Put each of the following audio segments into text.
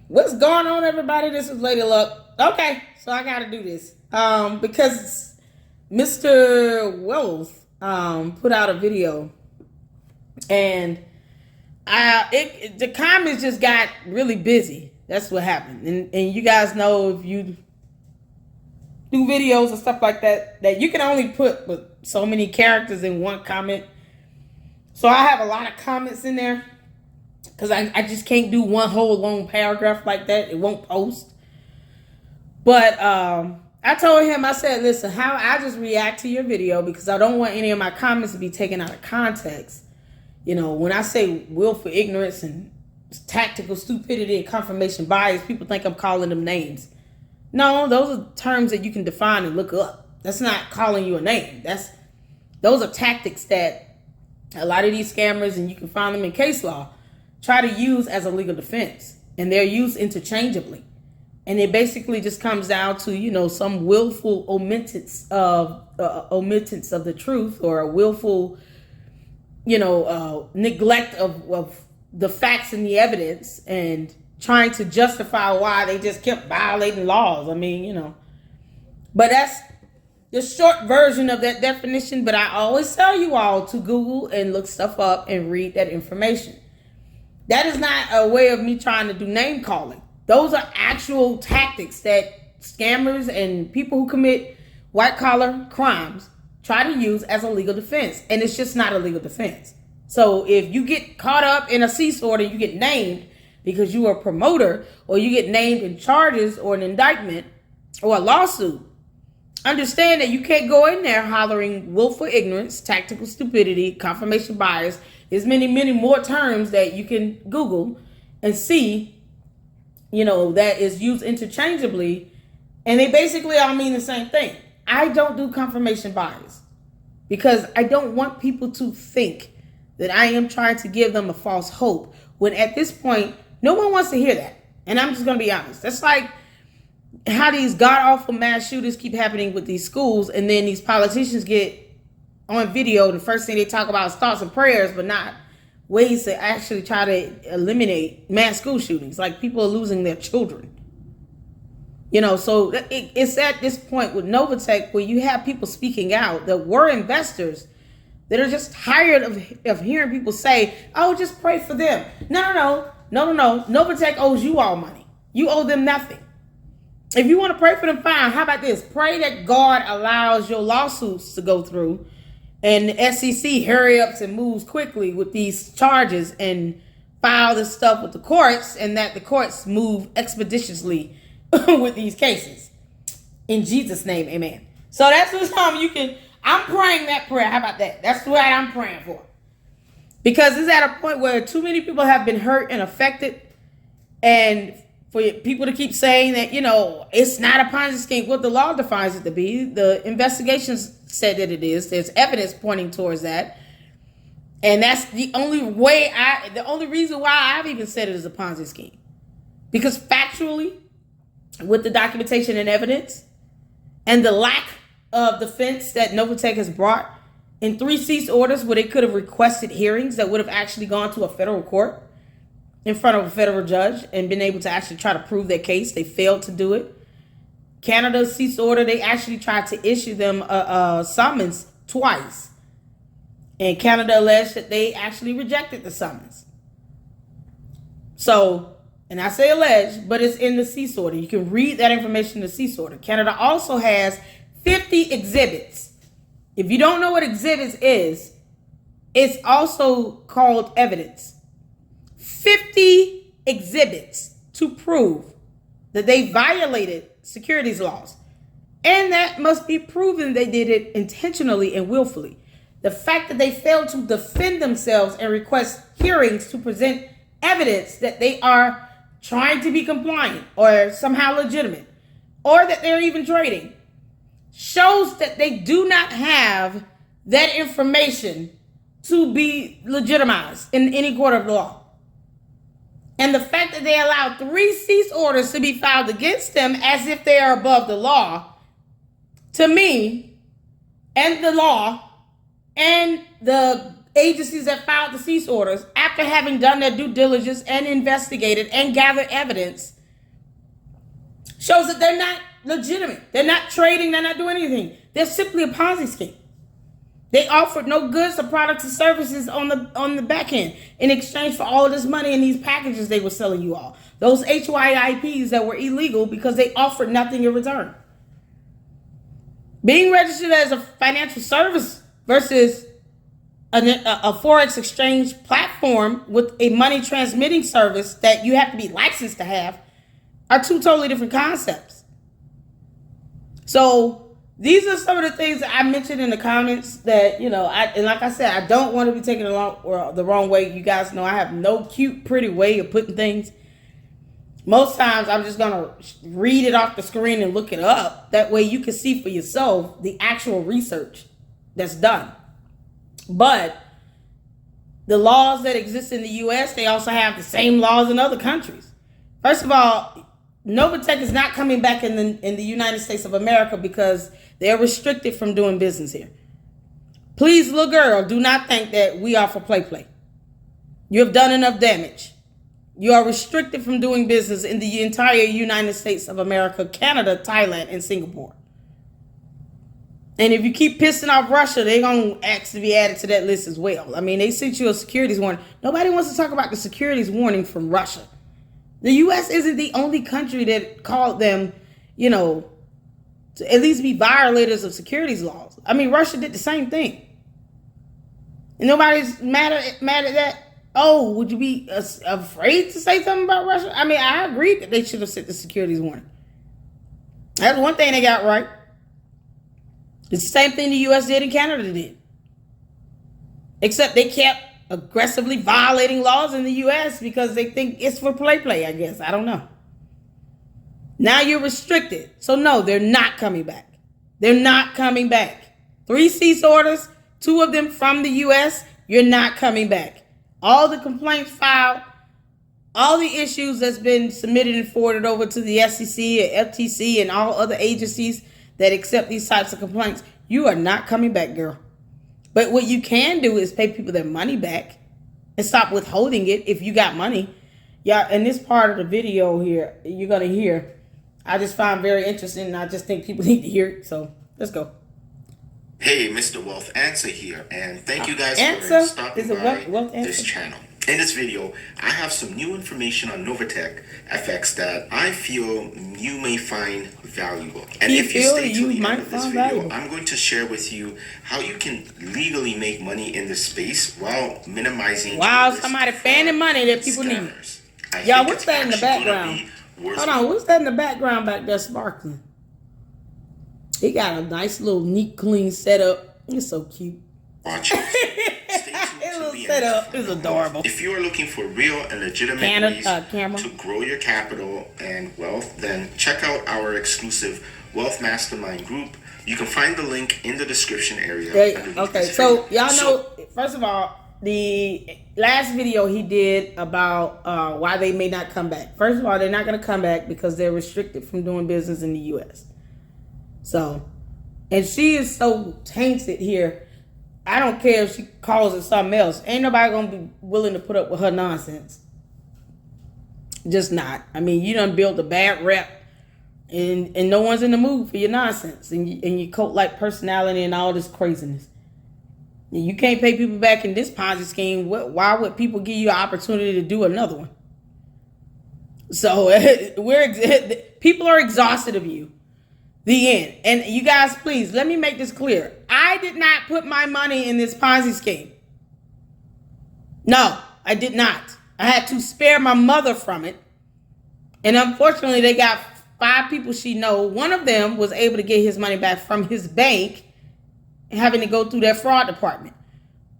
What's going on, everybody? This is Lady Luck. Okay, so I gotta do this. Because Mr. Wells put out a video, and the comments just got really busy. That's what happened. And you guys know, if you do videos and stuff like that, that you can only put so many characters in one comment. So I have a lot of comments in there, because I just can't do one whole long paragraph like that. It won't post. But I told him, I said, listen, how I just react to your video, because I don't want any of my comments to be taken out of context. You know, when I say willful ignorance and tactical stupidity and confirmation bias, people think I'm calling them names. No, those are terms that you can define and look up. That's not calling you a name. Those are tactics that a lot of these scammers, and you can find them in case law, try to use as a legal defense. And they're used interchangeably. And it basically just comes down to, you know, some willful omittance of the truth, or a willful, you know, neglect of the facts and the evidence, and trying to justify why they just kept violating laws. I mean, you know, but that's the short version of that definition. But I always tell you all to Google and look stuff up and read that information. That is not a way of me trying to do name calling. Those are actual tactics that scammers and people who commit white collar crimes try to use as a legal defense. And it's just not a legal defense. So if you get caught up in a cease order, you get named because you are a promoter, or you get named in charges or an indictment or a lawsuit, understand that you can't go in there hollering willful ignorance, tactical stupidity, confirmation bias. There's many, many more terms that you can Google and see, you know, that is used interchangeably. And they basically all mean the same thing. I don't do confirmation bias because I don't want people to think that I am trying to give them a false hope, when at this point, no one wants to hear that. And I'm just going to be honest. That's like how these god-awful mass shooters keep happening with these schools, and then these politicians get on video, and the first thing they talk about is thoughts and prayers, but not ways to actually try to eliminate mass school shootings. Like, people are losing their children. You know, so it's at this point with NovaTech where you have people speaking out that were investors that are just tired of hearing people say, oh, just pray for them. No. NovaTech owes you all money. You owe them nothing. If you want to pray for them, fine. How about this? Pray that God allows your lawsuits to go through, and the SEC hurry ups and moves quickly with these charges and file this stuff with the courts, and that the courts move expeditiously with these cases. In Jesus' name, amen. So that's what I'm praying that prayer. How about that? That's what I'm praying for. Because it's at a point where too many people have been hurt and affected, and for people to keep saying that, you know, it's not a Ponzi scheme. What the law defines it to be. The investigations said that it is. There's evidence pointing towards that. And that's the only reason why I've even said it is a Ponzi scheme. Because factually, with the documentation and evidence, and the lack of defense that NovaTech has brought in 3 cease orders where they could have requested hearings that would have actually gone to a federal court in front of a federal judge and been able to actually try to prove their case. They failed to do it. Canada's cease order, they actually tried to issue them a summons twice. And Canada alleged that they actually rejected the summons. So, and I say alleged, but it's in the cease order. You can read that information in the cease order. Canada also has 50 exhibits. If you don't know what exhibits is, it's also called evidence. 50 exhibits to prove that they violated securities laws. And that must be proven they did it intentionally and willfully. The fact that they failed to defend themselves and request hearings to present evidence that they are trying to be compliant or somehow legitimate, or that they're even trading, shows that they do not have that information to be legitimized in any court of law. And the fact that they allowed 3 cease orders to be filed against them as if they are above the law, to me, and the law, and the agencies that filed the cease orders, after having done their due diligence and investigated and gathered evidence, shows that they're not legitimate. They're not trading. They're not doing anything. They're simply a Ponzi scheme. They offered no goods or products and services on the back end in exchange for all of this money and these packages they were selling you all. Those HYIPs that were illegal because they offered nothing in return. Being registered as a financial service versus a Forex exchange platform with a money transmitting service that you have to be licensed to have are two totally different concepts. So these are some of the things that I mentioned in the comments that, and like I said, I don't want to be taken the wrong way. You guys know I have no cute, pretty way of putting things. Most times I'm just going to read it off the screen and look it up. That way you can see for yourself the actual research that's done. But the laws that exist in the U.S., they also have the same laws in other countries. First of all, NovaTech is not coming back in the United States of America because they're restricted from doing business here. Please, little girl, do not think that we are for play. You have done enough damage. You are restricted from doing business in the entire United States of America, Canada, Thailand, and Singapore. And if you keep pissing off Russia, they're going to ask to be added to that list as well. I mean, they sent you a securities warning. Nobody wants to talk about the securities warning from Russia. The U.S. isn't the only country that called them, to at least be violators of securities laws. I mean, Russia did the same thing. And nobody's mad at that. Oh, would you be afraid to say something about Russia? I mean, I agree that they should have sent the securities warning. That's one thing they got right. It's the same thing the U.S. did and Canada did. Except they kept aggressively violating laws in the U.S. because they think it's for play, I guess. I don't know. Now you're restricted. So no, they're not coming back. They're not coming back. 3 cease orders, 2 of them from the U.S., you're not coming back. All the complaints filed, all the issues that's been submitted and forwarded over to the SEC and FTC and all other agencies that accept these types of complaints, you are not coming back, girl. But what you can do is pay people their money back and stop withholding it if you got money. Yeah, in this part of the video here, you're going to hear, I just find very interesting, and I just think people need to hear it. So let's go. Hey, Mr. Wealth Ansah here, and thank you guys for stopping by this channel. In this video, I have some new information on novatechfx that I feel you may find valuable. And if you stay to the end of this video, I'm going to share with you how you can legally make money in this space while minimizing somebody fanning money that people need. Y'all, what's that in the background? Hold on, what's that in the background back there sparkling? He got a nice little neat, clean setup. It's so cute. Watch it. Setup is adorable. If you are looking for real and legitimate ways to grow your capital and wealth, then check out our exclusive Wealth Mastermind group. You can find the link in the description area. Okay, so y'all know, first of all, the last video he did about why they may not come back. First of all, they're not going to come back because they're restricted from doing business in the U.S. So, and she is so tainted here. I don't care if she calls it something else. Ain't nobody going to be willing to put up with her nonsense. Just not. I mean, you done built a bad rep, and no one's in the mood for your nonsense and your cult-like personality and all this craziness. You can't pay people back in this Ponzi scheme. Why would people give you an opportunity to do another one? So people are exhausted of you. The end. And you guys, please, let me make this clear. I did not put my money in this Ponzi scheme. No, I did not. I had to spare my mother from it. And unfortunately, they got 5 people she know. One of them was able to get his money back from his bank, having to go through their fraud department,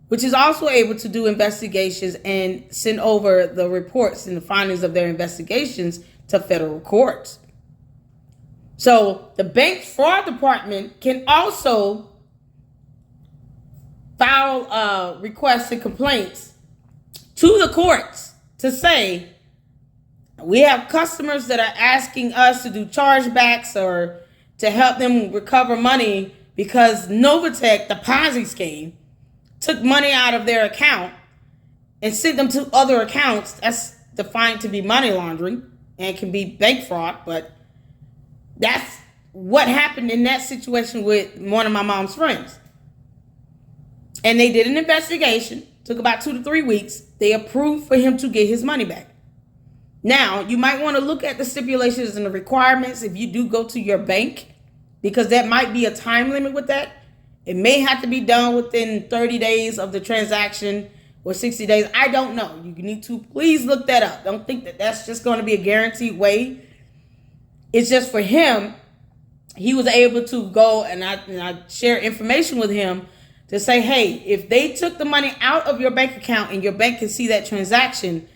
which is also able to do investigations and send over the reports and the findings of their investigations to federal courts. So the bank fraud department can also file requests and complaints to the courts to say, we have customers that are asking us to do chargebacks or to help them recover money because NovaTech, the Ponzi scheme, took money out of their account and sent them to other accounts. That's defined to be money laundering and can be bank fraud, but That's what happened in that situation with one of my mom's friends. And they did an investigation. Took about 2 to 3 weeks. They approved for him to get his money back. Now, you might want to look at the stipulations and the requirements if you do go to your bank, because that might be a time limit with that. It may have to be done within 30 days of the transaction or 60 days. I don't know. You need to please look that up. Don't think that that's just going to be a guaranteed way. It's just for him. He was able to go, and I share information with him to say, hey, if they took the money out of your bank account and your bank can see that transaction,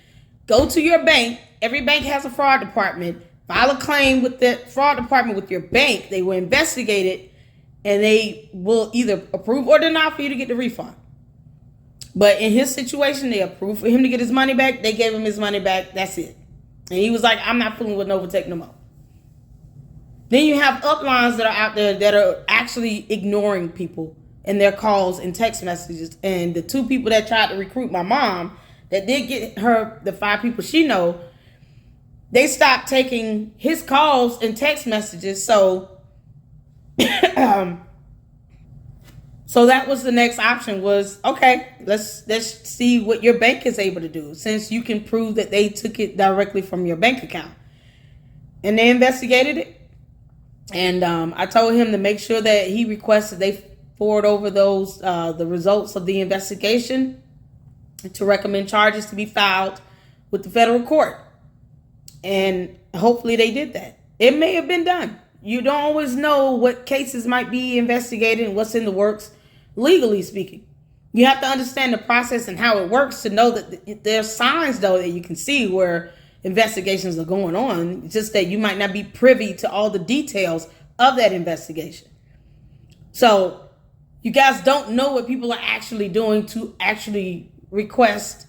go to your bank. Every bank has a fraud department. File a claim with the fraud department with your bank. They will investigate it, and they will either approve or deny for you to get the refund. But in his situation, they approved for him to get his money back. They gave him his money back. That's it. And he was like, I'm not fooling with NovaTech no more. Then you have uplines that are out there that are actually ignoring people and their calls and text messages. And the 2 people that tried to recruit my mom that did get her the 5 people she know, they stopped taking his calls and text messages. So so that was the next option was, okay, let's see what your bank is able to do, since you can prove that they took it directly from your bank account. And they investigated it. And I told him to make sure that he requested they forward over those the results of the investigation to recommend charges to be filed with the federal court. And hopefully they did that. It may have been done. You don't always know what cases might be investigated and what's in the works, legally speaking. You have to understand the process and how it works to know that there's signs, though, that you can see where investigations are going on. It's just that you might not be privy to all the details of that investigation. So you guys don't know what people are actually doing to actually request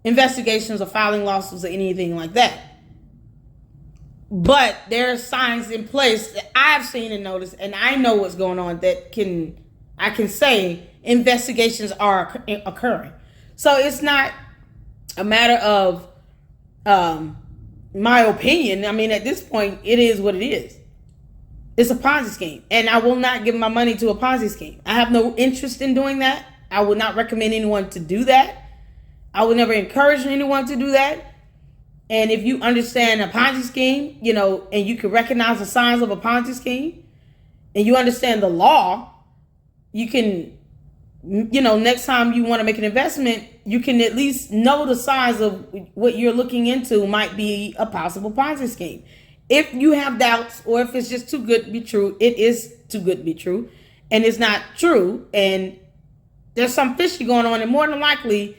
investigations or filing lawsuits or anything like that. But there are signs in place that I've seen and noticed, and I know what's going on, that I can say investigations are occurring. So it's not a matter of my opinion. I mean, at this point, it is what it is. It's a Ponzi scheme, and I will not give my money to a Ponzi scheme. I have no interest in doing that. I would not recommend anyone to do that. I would never encourage anyone to do that. And if you understand a Ponzi scheme, and you can recognize the signs of a Ponzi scheme, and you understand the law, you can, next time you want to make an investment, you can at least know the signs of what you're looking into might be a possible Ponzi scheme. If you have doubts, or if it's just too good to be true, it is too good to be true, and it's not true, and there's some fishy going on, and more than likely,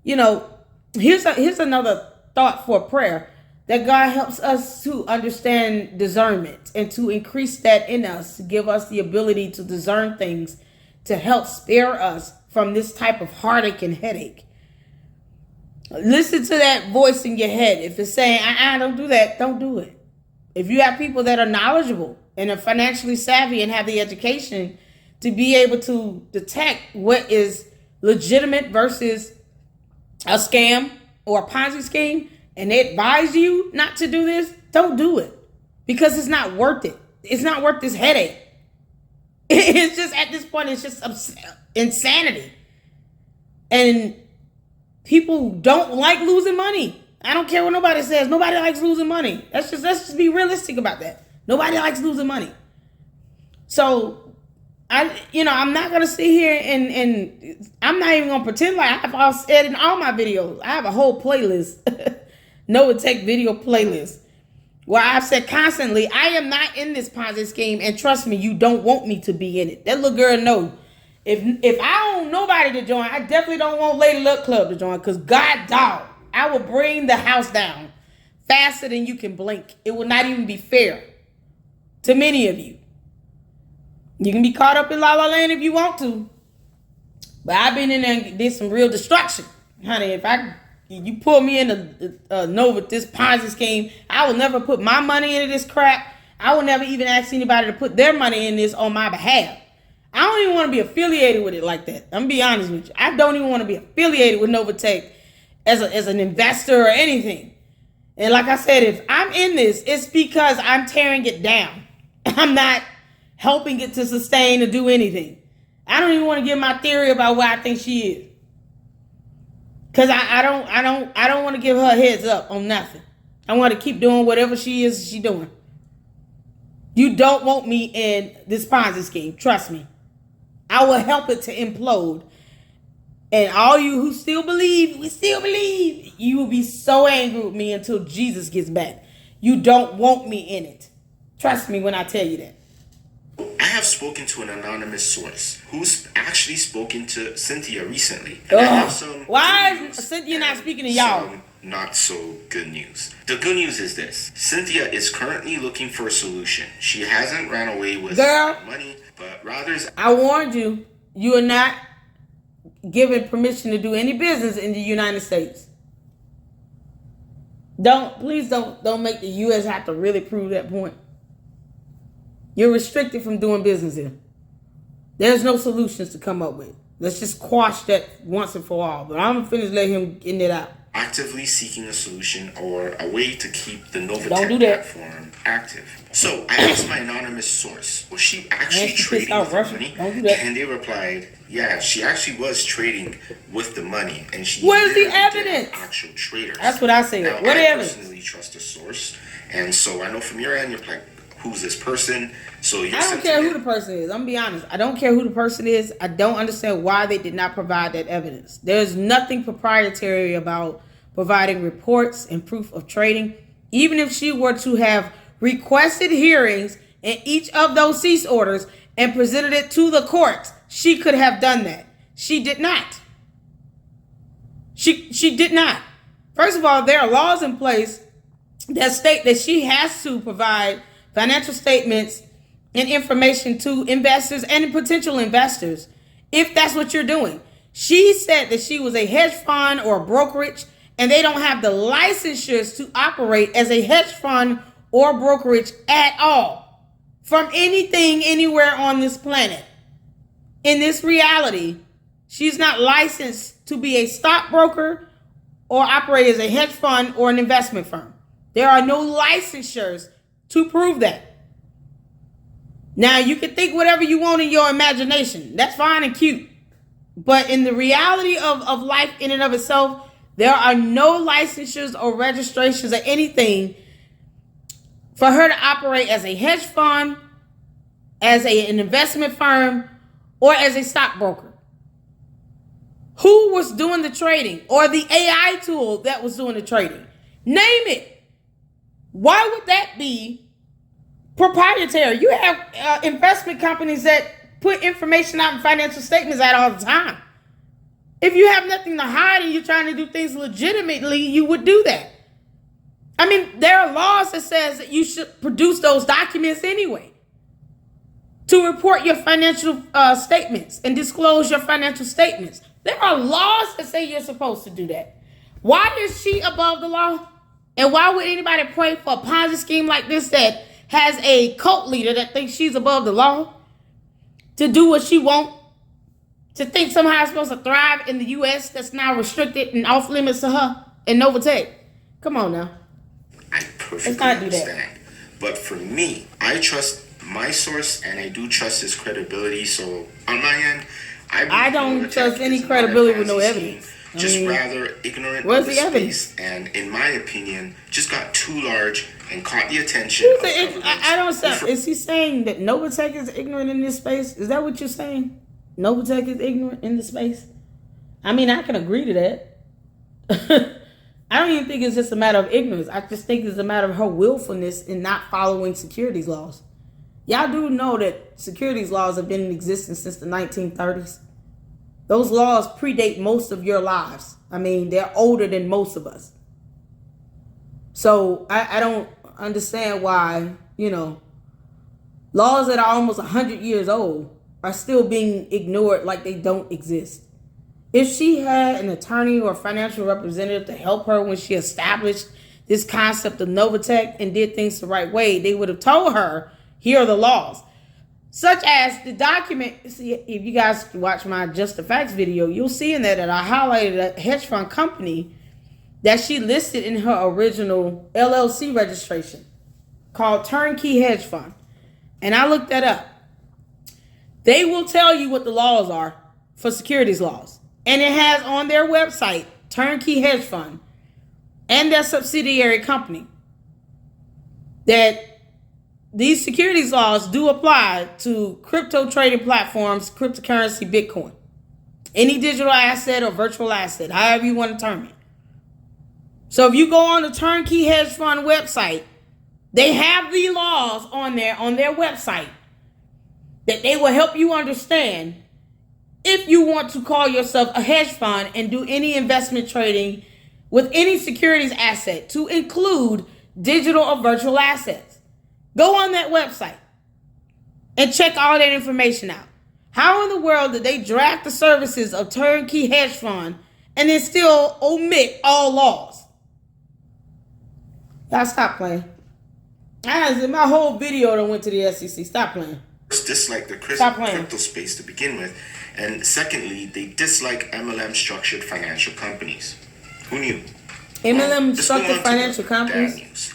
here's another thought for prayer, that God helps us to understand discernment and to increase that in us, to give us the ability to discern things, to help spare us from this type of heartache and headache. Listen to that voice in your head. If it's saying, don't do that, don't do it. If you have people that are knowledgeable and are financially savvy and have the education to be able to detect what is legitimate versus a scam or a Ponzi scheme, and they advise you not to do this, don't do it, because it's not worth it. It's not worth this headache. It's just, at this point, it's just insanity. And people don't like losing money. I don't care what nobody says. Nobody likes losing money. Let's just be realistic about that. Nobody likes losing money. So I'm not going to sit here and I'm not even going to pretend like I've said in all my videos. I have a whole playlist, NovaTech video playlist, where I've said constantly, I am not in this Ponzi scheme, and trust me, you don't want me to be in it. That little girl know. If I don't want nobody to join, I definitely don't want Lady Luck Club to join, because God dog, I will bring the house down faster than you can blink. It will not even be fair to many of you. You can be caught up in La La Land if you want to, but I've been in there and did some real destruction, honey. If you pull me into this Ponzi scheme, I will never put my money into this crap. I will never even ask anybody to put their money in this on my behalf. I don't even want to be affiliated with it like that. I'm gonna be honest with you. I don't even want to be affiliated with NovaTech as an investor or anything. And like I said, if I'm in this, it's because I'm tearing it down. I'm not helping it to sustain or do anything. I don't even want to give my theory about where I think she is. Because I don't want to give her a heads up on nothing. I want to keep doing whatever she's doing. You don't want me in this Ponzi scheme. Trust me. I will help it to implode. And all you who still believe, you will be so angry with me until Jesus gets back. You don't want me in it. Trust me when I tell you that. I have spoken to an anonymous source who's actually spoken to Cynthia recently. And I have some Why is Cynthia not speaking to y'all? Not so good news. The good news is this. Cynthia is currently looking for a solution. She hasn't ran away with money, but rather I warned you, you are not given permission to do any business in the United States. Please don't make the U.S. have to really prove that point. You're restricted from doing business here. There's no solutions to come up with. Let's just quash that once and for all. But I'm going to finish let him get it out. Actively seeking a solution or a way to keep the NovaTech platform active. So I asked my anonymous source, was she actually trading with the money? And they replied, yeah, she actually was trading with the money. And she where's the evidence? Actual traders. That's what I say. Now, what I evidence? personally trust the source. And so I know from your end, you're like, who's this person? So I don't care who the person is. I'm gonna be honest. I don't care who the person is. I don't understand why they did not provide that evidence. There's nothing proprietary about providing reports and proof of trading. Even if she were to have requested hearings in each of those cease orders and presented it to the courts, she could have done that. She did not. She did not. First of all, there are laws in place that state that she has to provide financial statements and information to investors and potential investors if that's what you're doing. She said that she was a hedge fund or a brokerage, and they don't have the licensures to operate as a hedge fund or brokerage at all from anything anywhere on this planet. In this reality, she's not licensed to be a stockbroker or operate as a hedge fund or an investment firm. There are no licensures to prove that. Now, you can think whatever you want in your imagination. That's fine and cute. But in the reality of life in and of itself, there are no licensures or registrations or anything for her to operate as a hedge fund, as an investment firm, or as a stockbroker. Who was doing the trading or the AI tool that was doing the trading? Name it. Why would that be proprietary? You have investment companies that put information out in financial statements out all the time. If you have nothing to hide and you're trying to do things legitimately, you would do that. I mean, there are laws that says that you should produce those documents anyway to report your financial statements and disclose your financial statements. There are laws that say you're supposed to do that. Why is she above the law? And why would anybody pray for a Ponzi scheme like this that has a cult leader that thinks she's above the law to do what she wants? To think somehow it's supposed to thrive in the U.S. that's now restricted and off limits to her and NovaTech? Come on now. I perfectly understand. But for me, I trust my source and I do trust his credibility. So on my end, I don't trust any credibility with no evidence. Rather ignorant of the space, and in my opinion, just got too large and caught the attention. I don't understand. Is he saying that NovaTech is ignorant in this space? Is that what you're saying? NovaTech is ignorant in the space? I mean, I can agree to that. I don't even think it's just a matter of ignorance. I just think it's a matter of her willfulness in not following securities laws. Y'all do know that securities laws have been in existence since the 1930s. Those laws predate most of your lives. I mean, they're older than most of us. So I don't understand why, laws that are almost 100 years old are still being ignored like they don't exist. If she had an attorney or financial representative to help her when she established this concept of NovaTech and did things the right way, they would have told her, here are the laws. Such as the document. See, if you guys watch my Just the Facts video, you'll see in there that I highlighted a hedge fund company that she listed in her original LLC registration called Turnkey Hedge Fund. And I looked that up. They will tell you what the laws are for securities laws. And it has on their website, Turnkey Hedge Fund, and their subsidiary company, that these securities laws do apply to crypto trading platforms, cryptocurrency, Bitcoin, any digital asset or virtual asset, however you want to term it. So if you go on the Turnkey Hedge Fund website, they have the laws on their website that they will help you understand if you want to call yourself a hedge fund and do any investment trading with any securities asset, to include digital or virtual assets. Go on that website and check all that information out. How in the world did they draft the services of Turnkey Hedge Fund and then still omit all laws? Y'all stop playing. My whole video that went to the SEC. Stop playing. Dislike the crypto space to begin with, and secondly, they dislike MLM structured financial companies. Who knew? MLM structured financial companies?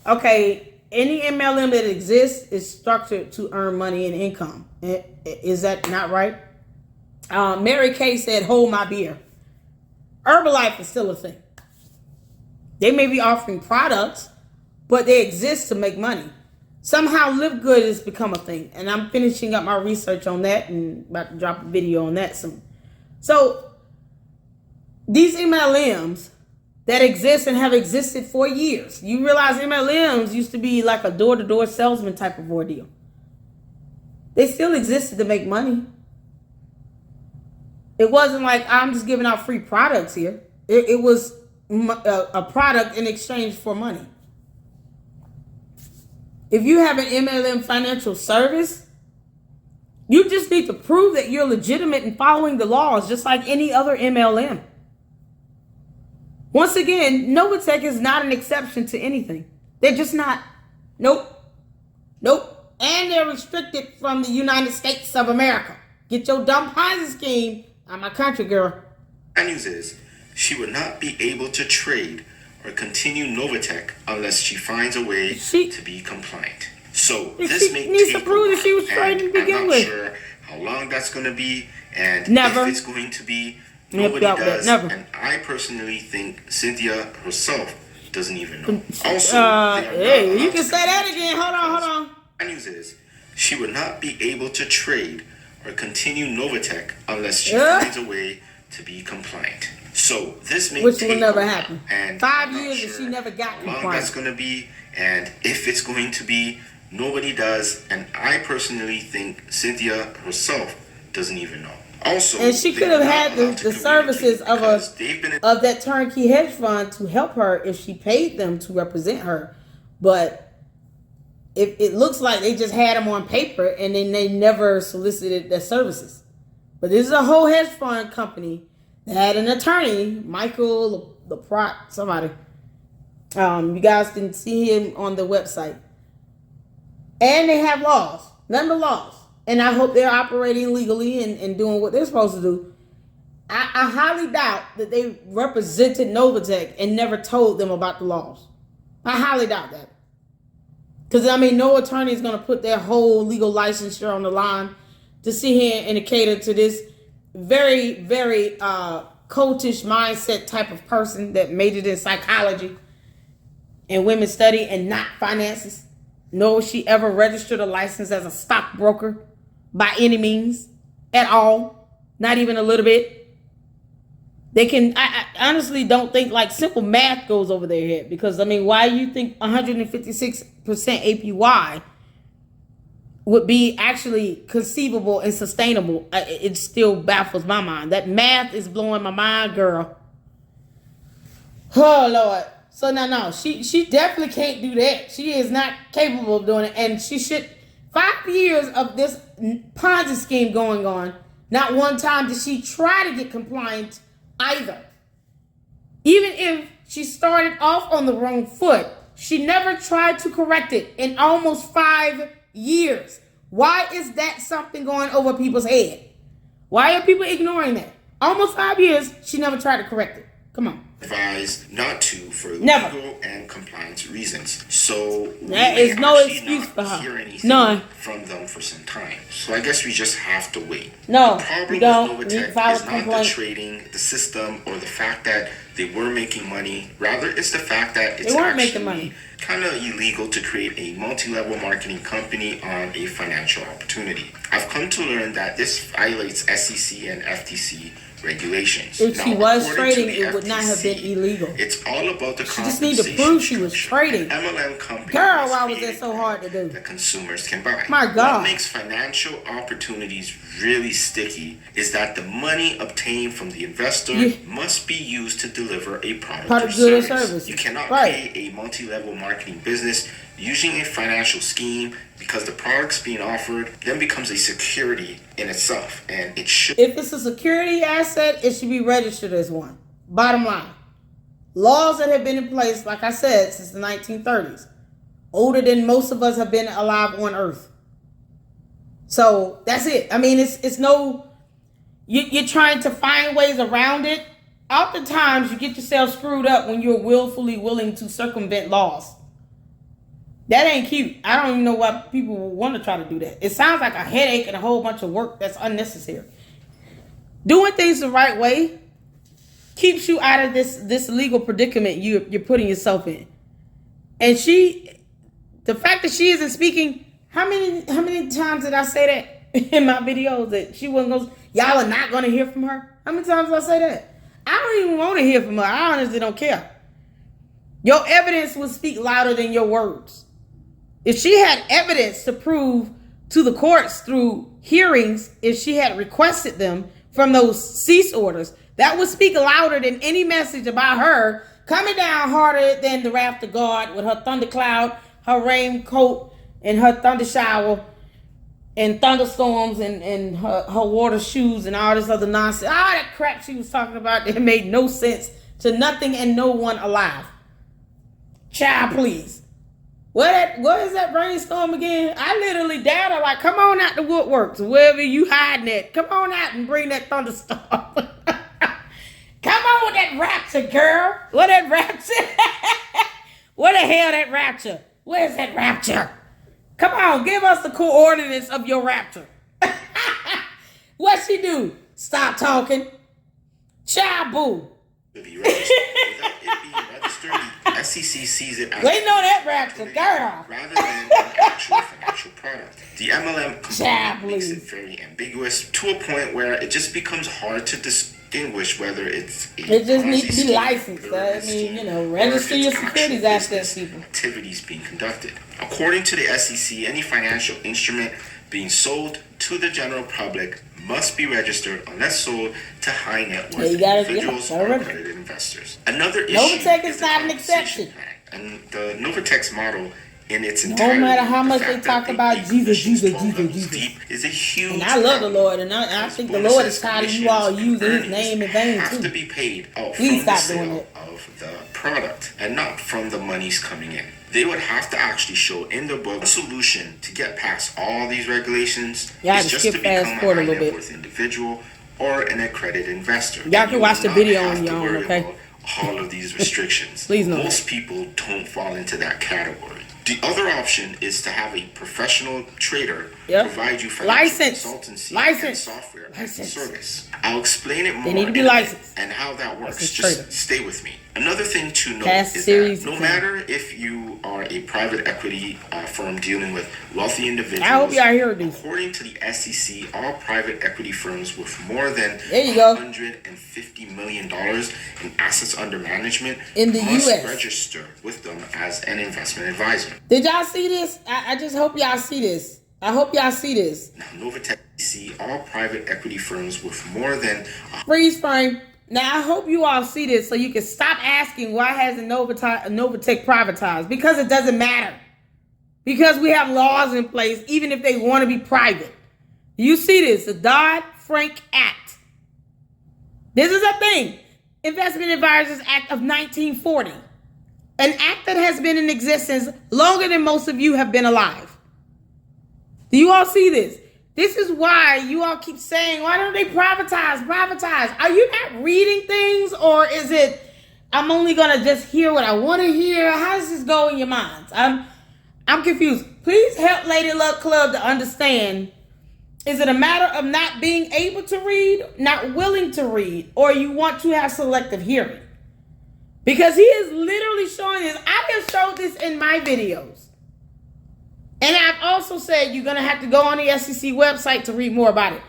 Okay, any MLM that exists is structured to earn money and income. Is that not right? Mary Kay said, hold my beer. Herbalife is still a thing. They may be offering products, but they exist to make money. Somehow Live Good has become a thing. And I'm finishing up my research on that and about to drop a video on that soon. So these MLMs that exist and have existed for years. You realize MLMs used to be like a door-to-door salesman type of ordeal. They still existed to make money. It wasn't like I'm just giving out free products here. It was a product in exchange for money. If you have an MLM financial service, you just need to prove that you're legitimate in following the laws, just like any other MLM. Once again, NovaTech is not an exception to anything. They're just not. Nope. And they're restricted from the United States of America. Get your dumb Ponzi scheme out of my country, girl. The news is she would not be able to trade or continue NovaTech unless she finds a way to be compliant. So this may needs take to prove that she was trading to begin with. I'm not sure how long that's going to be, and never. If it's going to be, nobody does. Never. And I personally think Cynthia herself doesn't even know. Also, hey, you can say that again. Hold on. The news is she would not be able to trade or continue NovaTech unless she finds a way to be compliant. So this may which take will never happen. And 5 years and she never got compliant. How long that's going to be, and if it's going to be, nobody does. And I personally think Cynthia herself doesn't even know. Also, and she could have had the services of that Turnkey Hedge Fund to help her if she paid them to represent her. But if it looks like they just had them on paper and then they never solicited their services. But this is a whole hedge fund company that had an attorney, Michael LaProt, somebody. You guys can see him on the website. And they have laws, none but laws. And I hope they're operating legally and doing what they're supposed to do. I highly doubt that they represented NovaTech and never told them about the laws. I highly doubt that. Because, no attorney is going to put their whole legal licensure on the line to sit here and cater to this very, very cultish mindset type of person that majored in psychology and women's study and not finances. Nor was she ever registered a license as a stockbroker by any means at all. Not even a little bit. I honestly don't think like simple math goes over their head. Because, why you think 156% APY would be actually conceivable and sustainable? It still baffles my mind. That math is blowing my mind, girl. Oh, Lord. So, no. She definitely can't do that. She is not capable of doing it. And she should... 5 years of this Ponzi scheme going on, not one time did she try to get compliant either. Even if she started off on the wrong foot, she never tried to correct it in almost 5 years. Why is that something going over people's head? Why are people ignoring that? Almost 5 years, she never tried to correct it. Come on. advised not to for Never. legal and compliance reasons. So there is no excuse for her. None. From them for some time. So I guess we just have to wait. No, the problem you don't. with NovaTech is not the trading, the system, or the fact that they were making money. Rather, it's the fact that it's actually kind of illegal to create a multi-level marketing company on a financial opportunity. I've come to learn that this violates SEC and FTC regulations. If she was trading, it would not have been illegal. It's all about the she just need to prove she was trading. MLM company. Girl, why was that so hard to do? That consumers can buy. My God. What makes financial opportunities really sticky is that the money obtained from the investor must be used to deliver a product or service. You cannot pay a multi-level marketing business using a financial scheme because the products being offered then becomes a security in itself, and it should. If it's a security asset, it should be registered as one. Bottom line, laws that have been in place, like I said, since the 1930s, older than most of us have been alive on Earth. So that's it. I mean, it's no. You're trying to find ways around it. Oftentimes, you get yourself screwed up when you're willfully willing to circumvent laws. That ain't cute. I don't even know why people would want to try to do that. It sounds like a headache and a whole bunch of work that's unnecessary. Doing things the right way keeps you out of this legal predicament you're putting yourself in. And the fact that she isn't speaking, how many times did I say that in my videos that she wasn't going? Y'all are not going to hear from her. How many times did I say that? I don't even want to hear from her. I honestly don't care. Your evidence will speak louder than your words. If she had evidence to prove to the courts through hearings, if she had requested them from those cease orders, that would speak louder than any message about her coming down harder than the wrath of God with her thundercloud, her raincoat, and her thunder shower, and thunderstorms, and her water shoes, and all this other nonsense. All that crap she was talking about that made no sense to nothing and no one alive. Child, please. What is that rainstorm again? I literally dared her like, come on out the woodworks, wherever you hiding at. Come on out and bring that thunderstorm. Come on with that rapture, girl. What that rapture? What the hell that rapture? Where's that rapture? Come on, give us the coordinates of your rapture. What she do? Stop talking. Child boo. SEC sees it as waiting on that rapture, girl. Rather than an actual financial product. The MLM component makes it very ambiguous to a point where it just becomes hard to distinguish whether it's it just needs to be licensed. I mean, register your securities assets, people. Activities being conducted. According to the SEC, any financial instrument being sold to the general public must be registered unless sold to high net worth individuals or accredited investors. Another issue NovaTech is not an exception. And the NovaTech's model in its entirety, no matter how much they talk about Jesus, is a huge. And I love the Lord, and I think the Lord is tired of you all using His name in vain too. Have to be paid out Please from stop the doing sale it. Of the product and not from the monies coming in. They would have to actually show in the book a solution to get past all these regulations. Yeah, is just to become a high net worth individual or an accredited investor. Y'all can watch the video on your own, okay? All of these restrictions. Please know. Most people don't fall into that category. The other option is to have a professional trader provide you financial consultancy and software as a service. I'll explain it more and how that works. Just stay with me. Another thing to note is that no matter if you are a private equity firm dealing with wealthy individuals, I hope y'all hear this. According to the SEC, all private equity firms with more than $150 million in assets under management in the must US register with them as an investment advisor. Did y'all see this? I just hope y'all see this. I hope y'all see this. Now, NovaTech see all private equity firms with more than freeze frame. Now, I hope you all see this so you can stop asking why hasn't NovaTech privatized. Because it doesn't matter. Because we have laws in place, even if they want to be private. You see this, the Dodd-Frank Act. This is a thing. Investment Advisors Act of 1940. An act that has been in existence longer than most of you have been alive. Do you all see this? This is why you all keep saying, why don't they privatize? Are you not reading things, or is it I'm only gonna just hear what I want to hear? How does this go in your minds? I'm confused. Please help Lady Luck Club to understand. Is it a matter of not being able to read, not willing to read, or you want to have selective hearing? Because he is literally showing this. I have showed this in my videos. And I've also said you're going to have to go on the SEC website to read more about it.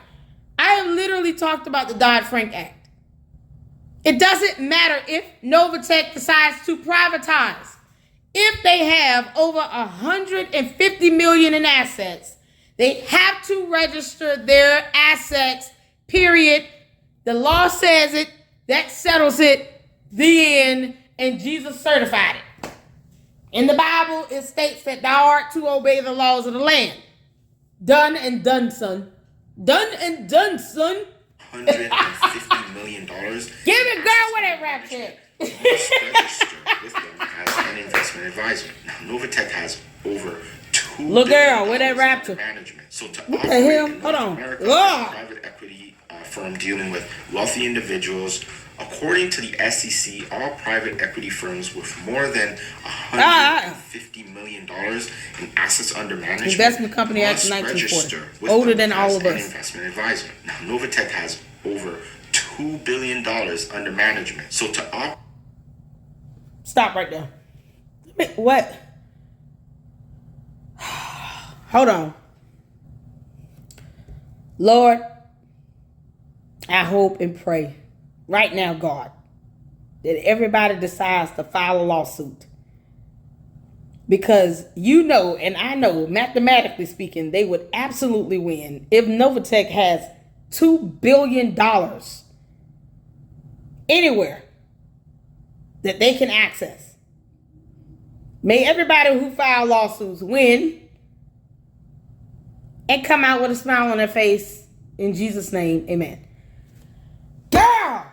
I have literally talked about the Dodd-Frank Act. It doesn't matter if NovaTech decides to privatize. If they have over $150 million in assets, they have to register their assets, period. The law says it. That settles it. The end. And Jesus certified it. In the Bible, it states that thou art to obey the laws of the land. Done and done, son. Done and done, son. $150 million. Give it, girl, with that rap check. Must register with them as an investment advisor. Now, NovaTech has over $2 Look, girl, billion with that rap check. management. So to What the operate hell? in Hold North on. America, Ugh. a private equity firm dealing with wealthy individuals. According to the SEC, all private equity firms with more than $150 million in assets under management Investment Company Act must 1940. register with Older them than all as of an us. investment advisor. Now, NovaTech has over $2 billion under management. So to Stop right there. What? Hold on. Lord, I hope and pray right now, God, that everybody decides to file a lawsuit. Because you know, and I know, mathematically speaking, they would absolutely win if NovaTech has $2 billion anywhere that they can access. May everybody who file lawsuits win and come out with a smile on their face. In Jesus' name, amen. Girl!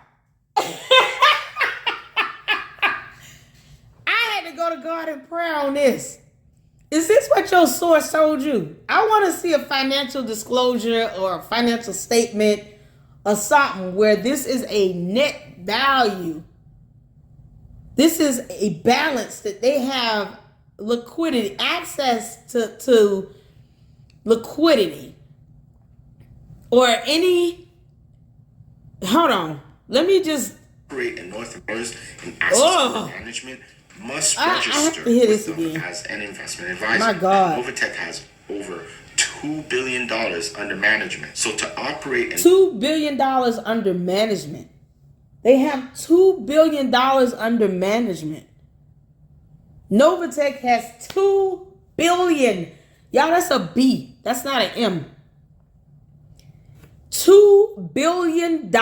I had to go to God in prayer on this. Is this what your source told you? I want to see a financial disclosure or a financial statement or something where this is a net value. This is a balance that they have liquidity, access to liquidity or any. Hold on. Let me just. operate in North America and assets under management must register with them as an investment advisor. My God. NovaTech has over $2 billion under management. So to operate in $2 billion under management. They have $2 billion under management. NovaTech has $2 billion. Y'all, that's a B. That's not an M. $2 billion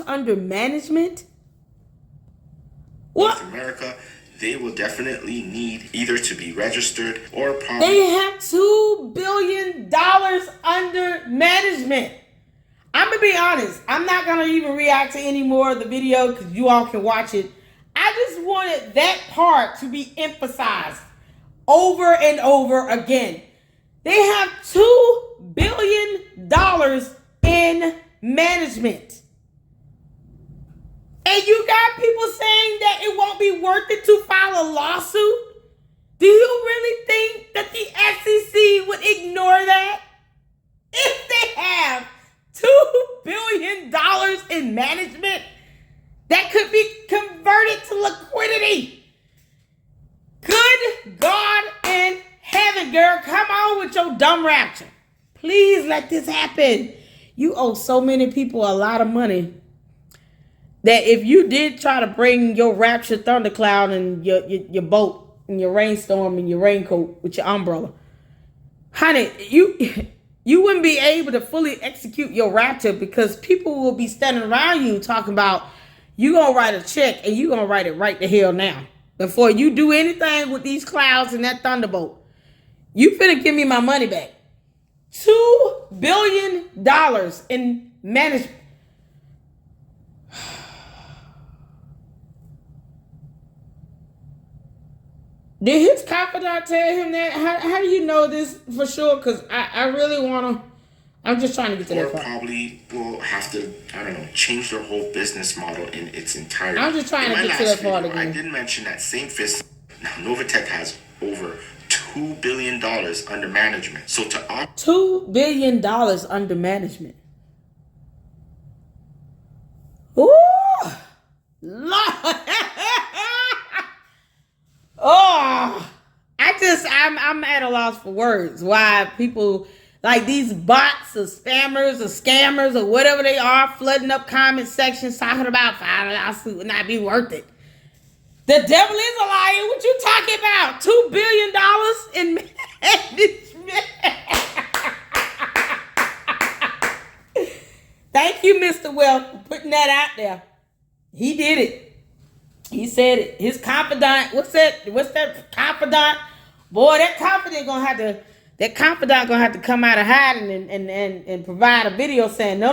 under management? What? North America, they will definitely need either to be registered or probably. They have $2 billion under management. I'm going to be honest. I'm not going to even react to any more of the video because you all can watch it. I just wanted that part to be emphasized over and over again. They have $2 billion in management. And you got people saying that it won't be worth it to file a lawsuit? Do you really think that the SEC would ignore that? If they have $2 billion in management that could be converted to liquidity. Good God in heaven, girl. Come on with your dumb rapture. Please let this happen. You owe so many people a lot of money that if you did try to bring your rapture thundercloud and your boat and your rainstorm and your raincoat with your umbrella, honey, you wouldn't be able to fully execute your rapture because people will be standing around you talking about you gonna write a check and you gonna write it right the hell now. Before you do anything with these clouds and that thunderbolt, you finna give me my money back. $2 billion in management. Did his confidant tell him that? How do you know this for sure? Because I really want to I'm just trying to get to that part. Probably will have to, I don't know, change their whole business model in its entirety. I'm just trying to get to that part again. I did mention that same fist. Now, NovaTech has over $2 billion under management. So to $2 billion under management. Ooh, Lord. Oh, I'm at a loss for words. Why people like these bots or spammers or scammers or whatever they are flooding up comment sections talking about $5 would not be worth it. The devil is a liar. What you talking about? $2 billion in management. Thank you, Mr. Wealth, for putting that out there. He did it. He said it. His confidant, what's that confidant? Boy, that confidant gonna have to come out of hiding and provide a video saying, no,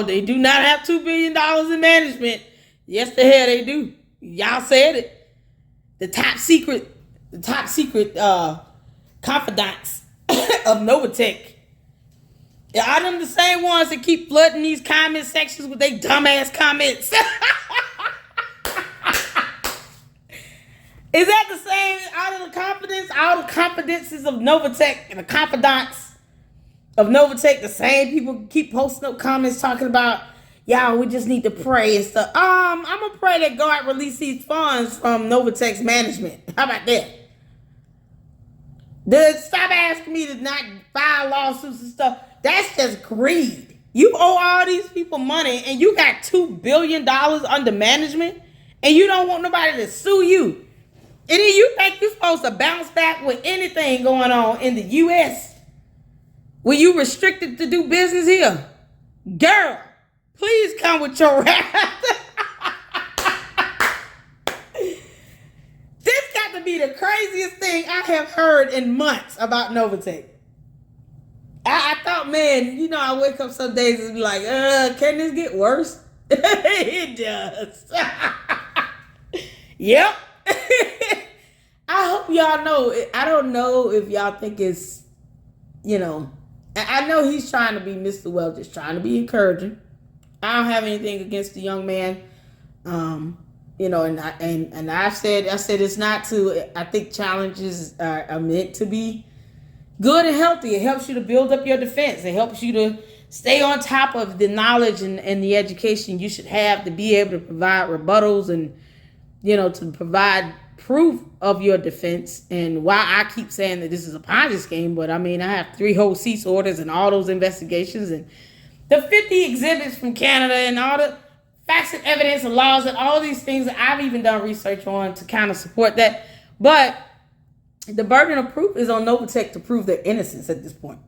they do not have $2 billion in management. Yes, the hell they do. Y'all said it. The top secret confidants of NovaTech. Are them the same ones that keep flooding these comment sections with their dumbass comments? Is that the same all the confidences of NovaTech and the confidants of NovaTech, the same people keep posting up comments talking about, y'all, we just need to pray and stuff. I'm gonna pray that God release these funds from NovaTech's management. How about that? Stop asking me to not file lawsuits and stuff. That's just greed. You owe all these people money and you got $2 billion under management and you don't want nobody to sue you. And then you think you're supposed to bounce back with anything going on in the U.S. Were you restricted to do business here? Girl, please come with your wrath. This got to be the craziest thing I have heard in months about NovaTech. I thought, man, I wake up some days and be like, can this get worse? It does. Yep. I hope y'all know. I don't know if y'all think it's, I know he's trying to be Mr. Well, just trying to be encouraging. I don't have anything against the young man. And I said it's not to, I think challenges are meant to be good and healthy. It helps you to build up your defense. It helps you to stay on top of the knowledge and the education you should have to be able to provide rebuttals and, to provide proof of your defense. And why I keep saying that this is a Ponzi scheme, but I have 3 whole cease orders and all those investigations and the 50 exhibits from Canada and all the facts and evidence and laws and all these things that I've even done research on to kind of support that. But the burden of proof is on NovaTech to prove their innocence at this point.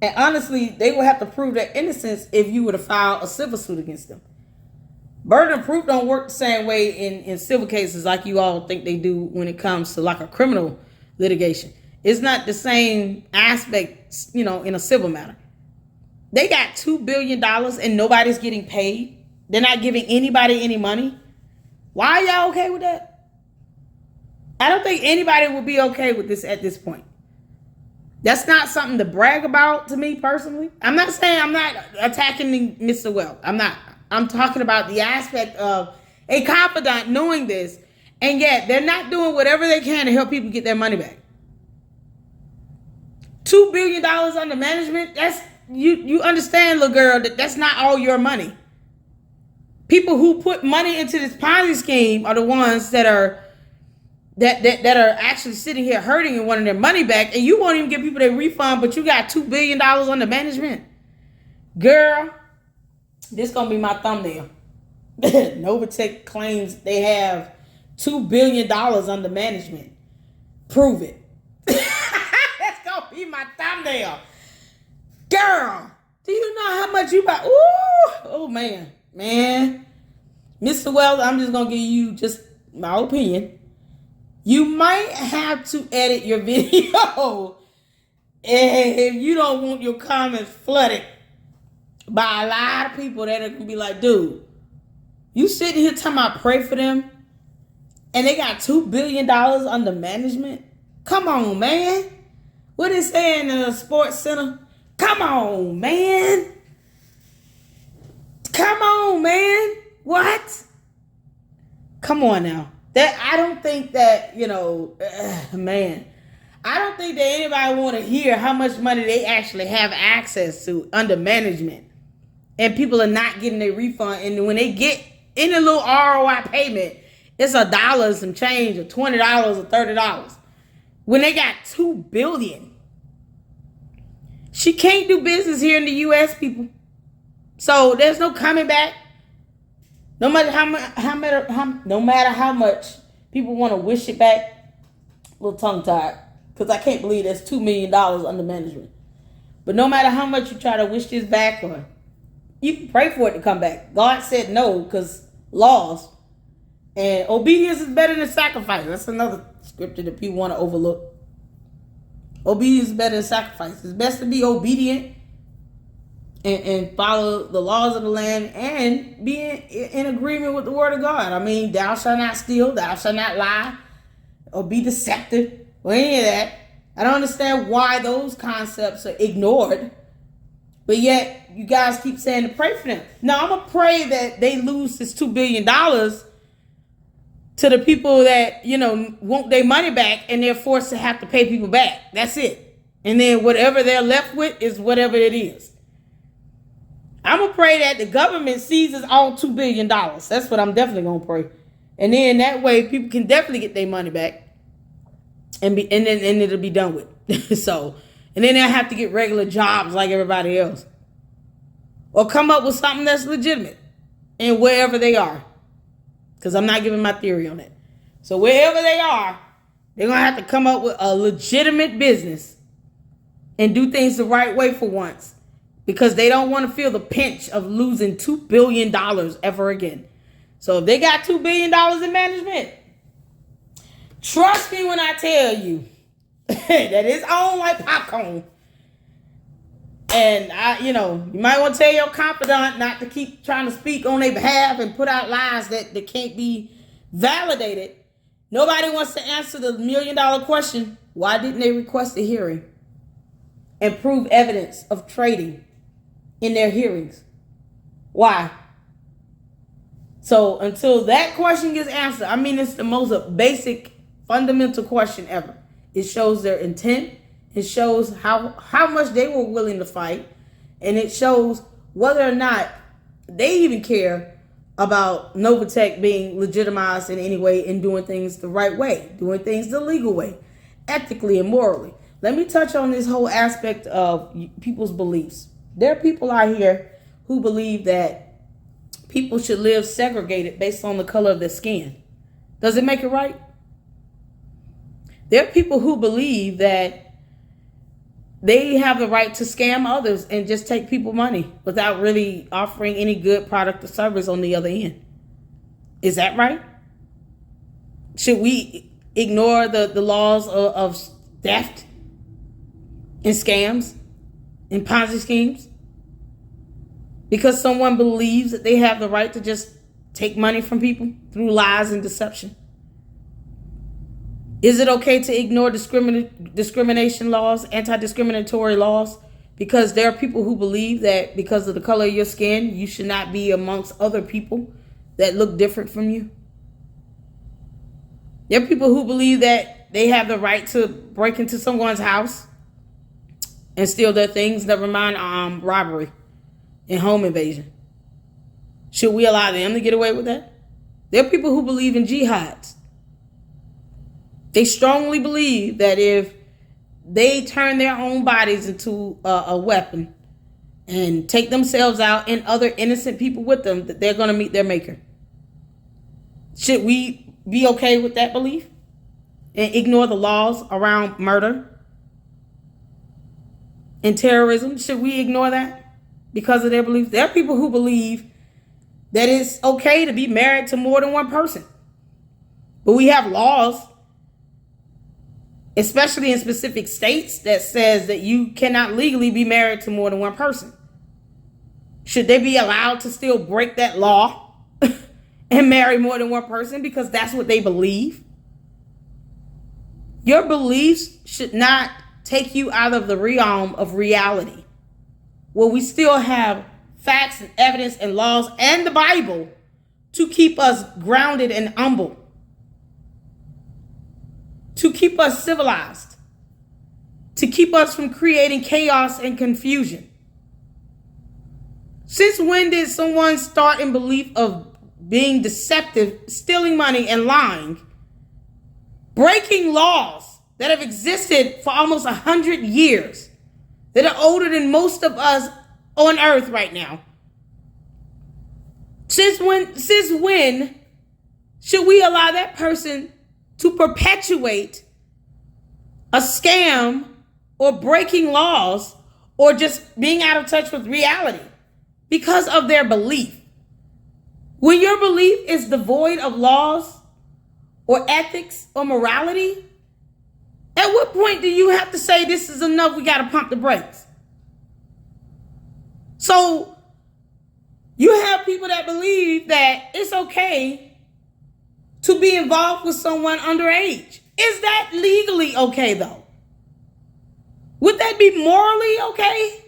And honestly, they will have to prove their innocence if you were to file a civil suit against them. Burden of proof don't work the same way in civil cases like you all think they do when it comes to like a criminal litigation. It's not the same aspect, in a civil matter. They got $2 billion and nobody's getting paid. They're not giving anybody any money. Why are y'all okay with that? I don't think anybody would be okay with this at this point. That's not something to brag about to me personally. I'm not saying I'm not attacking Mr. Well. I'm not. I'm talking about the aspect of a confidant knowing this, and yet they're not doing whatever they can to help people get their money back. $2 billion under management, that's you understand, little girl, that's not all your money. People who put money into this Ponzi scheme are the ones that are actually sitting here hurting and wanting their money back, and you won't even give people their refund, but you got $2 billion under management. Girl, this gonna be my thumbnail. NovaTech claims they have $2 billion under management. Prove it. That's gonna be my thumbnail. Girl, do you know how much you buy? Ooh, oh man. Mr. Wells, I'm just gonna give you just my opinion. You might have to edit your video if you don't want your comments flooded by a lot of people that are gonna be like, dude, you sitting here talking about pray for them and they got $2 billion under management? Come on, man. What is saying in the sports center? Come on, man. Come on, man. What? Come on now. That I don't think that, man. I don't think that anybody want to hear how much money they actually have access to under management. And people are not getting their refund. And when they get any little ROI payment, it's $1 and some change, or $20 or $30. When they got $2 billion. She can't do business here in the U.S., people. So there's no coming back. No matter how much people want to wish it back. A little tongue-tied. Because I can't believe there's $2 million under management. But no matter how much you try to wish this back, or you can pray for it to come back. God said no, because laws. And obedience is better than sacrifice. That's another scripture that people want to overlook. Obedience is better than sacrifice. It's best to be obedient and follow the laws of the land and be in agreement with the word of God. I mean, thou shalt not steal, thou shalt not lie, or be deceptive, or any of that. I don't understand why those concepts are ignored, but yet you guys keep saying to pray for them. Now, I'm going to pray that they lose this $2 billion to the people that, want their money back, and they're forced to have to pay people back. That's it. And then whatever they're left with is whatever it is. I'm going to pray that the government seizes all $2 billion. That's what I'm definitely going to pray. And then that way people can definitely get their money back and then it'll be done with. So, and then they'll have to get regular jobs like everybody else. Or come up with something that's legitimate in wherever they are. Because I'm not giving my theory on it. So wherever they are, they're going to have to come up with a legitimate business and do things the right way for once. Because they don't want to feel the pinch of losing $2 billion ever again. So if they got $2 billion in management, trust me when I tell you that it's on like popcorn. And you might want to tell your confidant not to keep trying to speak on their behalf and put out lies that can't be validated. Nobody wants to answer the $1 million question. Why didn't they request a hearing and prove evidence of trading in their hearings? Why? So until that question gets answered, I mean, it's the most basic, fundamental question ever. It shows their intent. It shows how much they were willing to fight. And it shows whether or not they even care about NovaTech being legitimized in any way and doing things the right way, doing things the legal way, ethically and morally. Let me touch on this whole aspect of people's beliefs. There are people out here who believe that people should live segregated based on the color of their skin. Does it make it right? There are people who believe that they have the right to scam others and just take people money without really offering any good product or service on the other end. Is that right? Should we ignore the laws of theft and scams and Ponzi schemes because someone believes that they have the right to just take money from people through lies and deception? Is it okay to ignore discrimination laws, anti-discriminatory laws, because there are people who believe that because of the color of your skin, you should not be amongst other people that look different from you? There are people who believe that they have the right to break into someone's house and steal their things, never mind robbery and home invasion. Should we allow them to get away with that? There are people who believe in jihads. They strongly believe that if they turn their own bodies into a weapon and take themselves out and other innocent people with them, that they're going to meet their maker. Should we be okay with that belief and ignore the laws around murder and terrorism? Should we ignore that because of their beliefs? There are people who believe that it's okay to be married to more than one person. But we have laws, especially in specific states, that says that you cannot legally be married to more than one person. Should they be allowed to still break that law and marry more than one person because that's what they believe? Your beliefs should not take you out of the realm of reality, where we still have facts and evidence and laws and the Bible to keep us grounded and humble, to keep us civilized, to keep us from creating chaos and confusion. Since when did someone start in belief of being deceptive, stealing money, and lying, breaking laws that have existed for almost 100 years, that are older than most of us on earth right now? Since when should we allow that person to perpetuate a scam or breaking laws or just being out of touch with reality because of their belief? When your belief is devoid of laws or ethics or morality, at what point do you have to say this is enough, we got to pump the brakes? So you have people that believe that it's okay to be involved with someone underage. Is that legally okay, though? Would that be morally okay?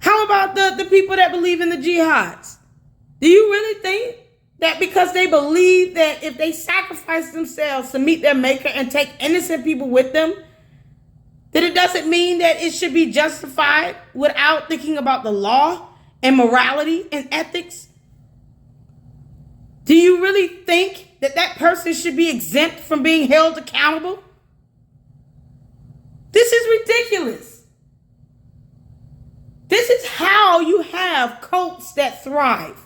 How about the people that believe in the jihads? Do you really think that because they believe that if they sacrifice themselves to meet their maker and take innocent people with them, that it doesn't mean that it should be justified without thinking about the law and morality and ethics? Do you really think that that person should be exempt from being held accountable? This is ridiculous. This is how you have cults that thrive.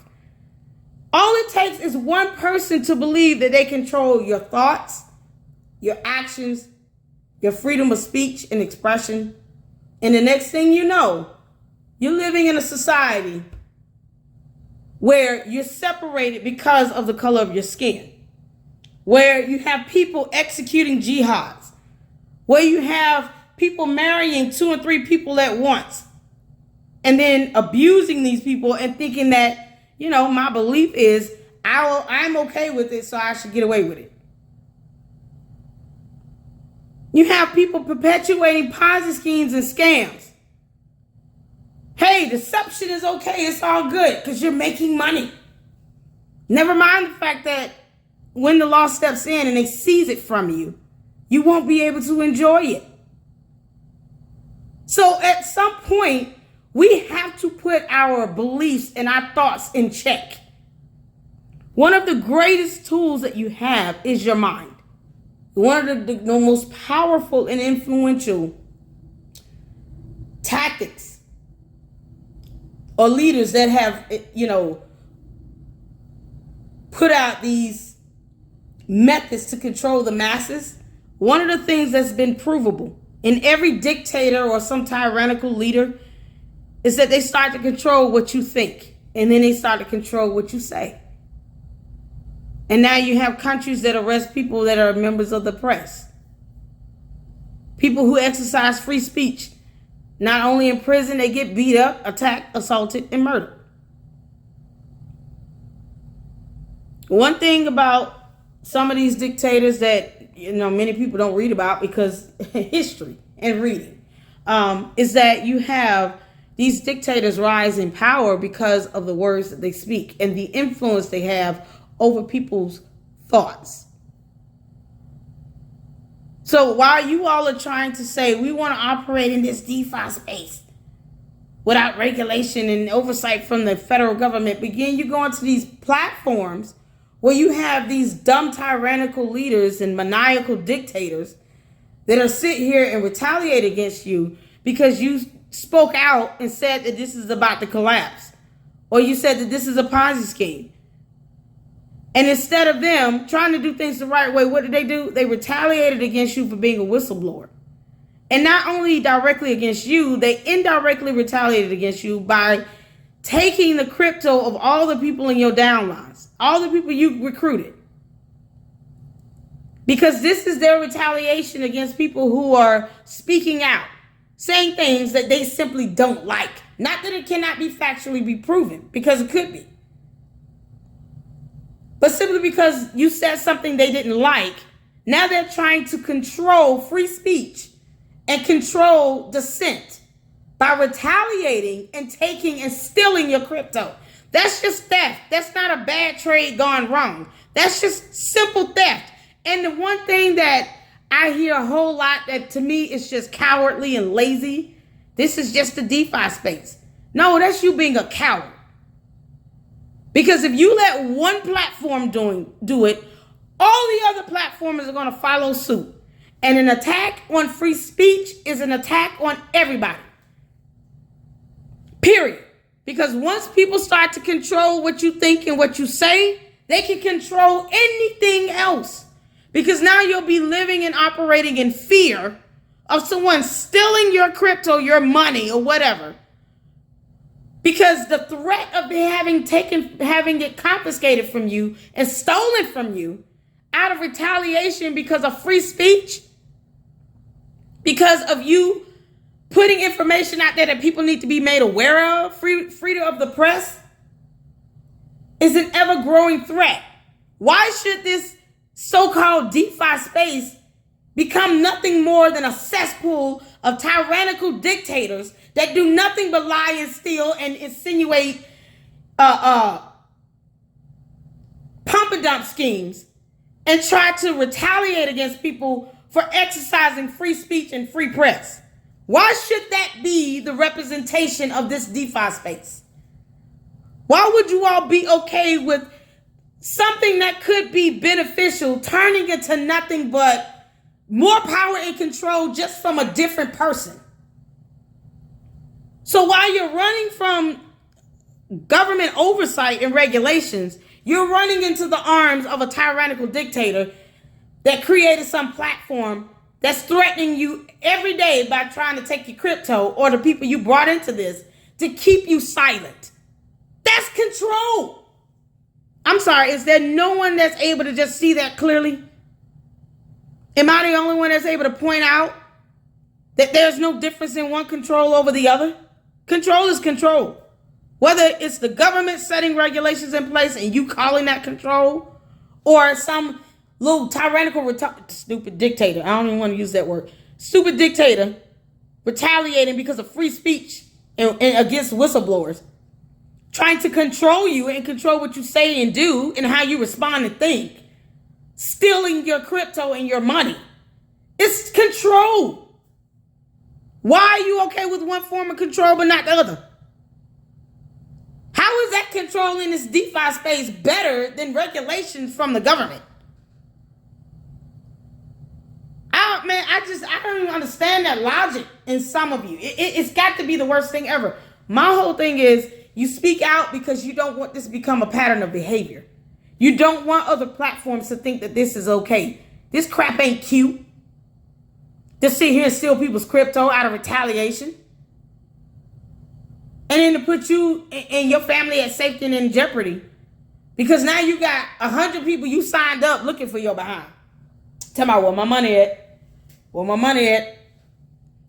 All it takes is one person to believe that they control your thoughts, your actions, your freedom of speech and expression. And the next thing you know, you're living in a society where you're separated because of the color of your skin, where you have people executing jihads, where you have people marrying 2 and 3 people at once, and then abusing these people and thinking that, you know, my belief is I'm okay with it, so I should get away with it. You have people perpetuating Ponzi schemes and scams. Hey, deception is okay. It's all good because you're making money. Never mind the fact that when the law steps in and they seize it from you, you won't be able to enjoy it. So at some point, we have to put our beliefs and our thoughts in check. One of the greatest tools that you have is your mind. One of the most powerful and influential tactics or leaders that have, put out these methods to control the masses. One of the things that's been provable in every dictator or some tyrannical leader is that they start to control what you think, and then they start to control what you say. And now you have countries that arrest people that are members of the press. People who exercise free speech. Not only in prison, they get beat up, attacked, assaulted, and murdered. One thing about some of these dictators that, many people don't read about because history and reading, is that you have these dictators rise in power because of the words that they speak and the influence they have over people's thoughts. So while you all are trying to say we want to operate in this DeFi space without regulation and oversight from the federal government, begin you go into these platforms where you have these dumb tyrannical leaders and maniacal dictators that are sit here and retaliate against you because you spoke out and said that this is about to collapse, or you said that this is a Ponzi scheme. And instead of them trying to do things the right way, what did they do? They retaliated against you for being a whistleblower. And not only directly against you, they indirectly retaliated against you by taking the crypto of all the people in your downlines, all the people you recruited. Because this is their retaliation against people who are speaking out, saying things that they simply don't like. Not that it cannot be factually be proven, because it could be. But simply because you said something they didn't like, Now they're trying to control free speech and control dissent by retaliating and taking and stealing your crypto. That's just theft. That's not a bad trade gone wrong. That's just simple theft. And the one thing that I hear a whole lot that to me is just cowardly and lazy, this is just the DeFi space. No, that's you being a coward. Because if you let one platform do it, all the other platforms are going to follow suit. And an attack on free speech is an attack on everybody. Period. Because once people start to control what you think and what you say, they can control anything else. Because now you'll be living and operating in fear of someone stealing your crypto, your money, or whatever. Because the threat of having it confiscated from you and stolen from you out of retaliation because of free speech, because of you putting information out there that people need to be made aware of, freedom of the press, is an ever-growing threat. Why should this so-called DeFi space become nothing more than a cesspool of tyrannical dictators that do nothing but lie and steal and insinuate pump and dump schemes and try to retaliate against people for exercising free speech and free press? Why should that be the representation of this DeFi space? Why would you all be okay with something that could be beneficial turning into nothing but more power and control just from a different person? So while you're running from government oversight and regulations, you're running into the arms of a tyrannical dictator that created some platform that's threatening you every day by trying to take your crypto or the people you brought into this to keep you silent. That's control. I'm sorry, is there no one that's able to just see that clearly? Am I the only one that's able to point out that there's no difference in one control over the other? Control is control. Whether it's the government setting regulations in place and you calling that control, or some little tyrannical, stupid dictator. I don't even want to use that word. Stupid dictator retaliating because of free speech and against whistleblowers. Trying to control you and control what you say and do and how you respond and think. Stealing your crypto and your money. It's control. Why are you okay with one form of control but not the other? How is that control in this DeFi space better than regulations from the government? I don't even understand that logic in some of you. It's got to be the worst thing ever. My whole thing is you speak out because you don't want this to become a pattern of behavior. You don't want other platforms to think that this is okay. This crap ain't cute. To sit here and steal people's crypto out of retaliation. And then to put you and your family at safety and in jeopardy. Because now you got 100 people you signed up looking for your behind. Tell me where my money at. Where my money at?